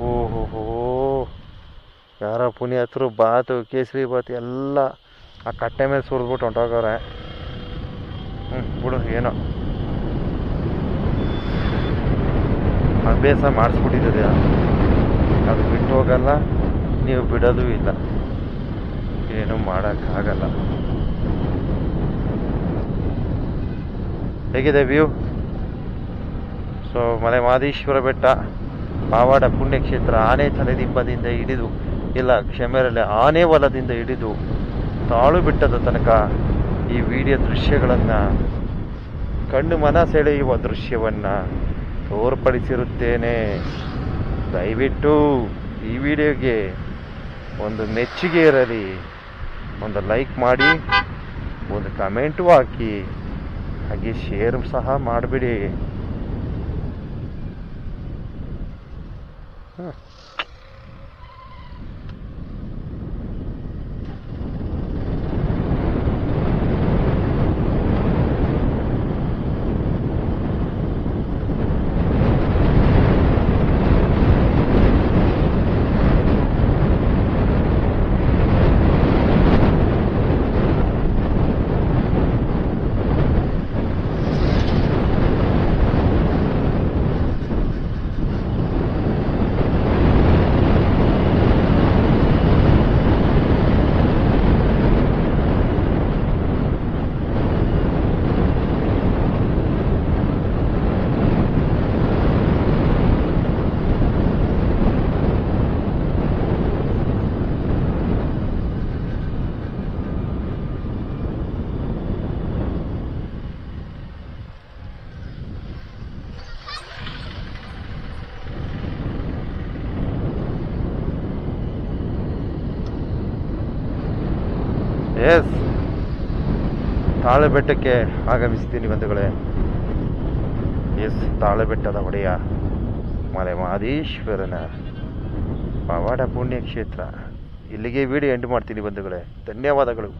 ಓಹೋ, ಯಾರೋ ಪುಣ್ಯಾತರು ಬಾತು ಕೇಸರಿ ಬಾತು ಎಲ್ಲ ಆ ಕಟ್ಟೆ ಮೇಲೆ ಸುರಿದ್ಬಿಟ್ಟು ಹೊಂಟೋಗವ್ರೆ. ಬಿಡು, ಏನೋ ಅಭ್ಯಾಸ ಮಾಡಿಸ್ಬಿಟ್ಟಿದ್ದೀರ, ಅದು ಬಿಟ್ಟು ಹೋಗಲ್ಲ, ನೀವು ಬಿಡೋದು ಇಲ್ಲ, ಏನು ಮಾಡೋಕ್ಕಾಗಲ್ಲ. ಹೇಗಿದೆ ವ್ಯೂ? ಸೊ ಮಲೆ ಮಹದೇಶ್ವರ ಬೆಟ್ಟ, ಪಾವಡ ಪುಣ್ಯಕ್ಷೇತ್ರ, ಆನೆ ತಲೆದಿಂಬದಿಂದ ಹಿಡಿದು, ಇಲ್ಲ ಕ್ಷಮೆರಲ್ಲೇ ಆನೆ ಹೊಲದಿಂದ ಹಿಡಿದು ತಾಳು ಬೆಟ್ಟದ ತನಕ ಈ ವಿಡಿಯೋ ದೃಶ್ಯಗಳನ್ನು, ಕಣ್ಣು ಮನ ಸೆಳೆಯುವ ದೃಶ್ಯವನ್ನು ತೋರ್ಪಡಿಸಿರುತ್ತೇನೆ. ದಯವಿಟ್ಟು ಈ ವಿಡಿಯೋಗೆ ಒಂದು ಮೆಚ್ಚುಗೆ ಇರಲಿ, ಒಂದು ಲೈಕ್ ಮಾಡಿ, ಒಂದು ಕಮೆಂಟು ಹಾಕಿ, ಹಾಗೆ ಶೇರ್ ಸಹ ಮಾಡಿಬಿಡಿ. ಎಸ್, ತಾಳಬೆಟ್ಟಕ್ಕೆ ಆಗಮಿಸ್ತೀನಿ ಬಂಧುಗಳೇ. ಎಸ್, ತಾಳಬೆಟ್ಟದ ಒಡೆಯ ಮಲೆ ಮಹದೇಶ್ವರನ ಪವಾಡ ಪುಣ್ಯಕ್ಷೇತ್ರ. ಇಲ್ಲಿಗೆ ವಿಡಿಯೋ ಎಂಡ್ ಮಾಡ್ತೀನಿ ಬಂಧುಗಳೇ. ಧನ್ಯವಾದಗಳು.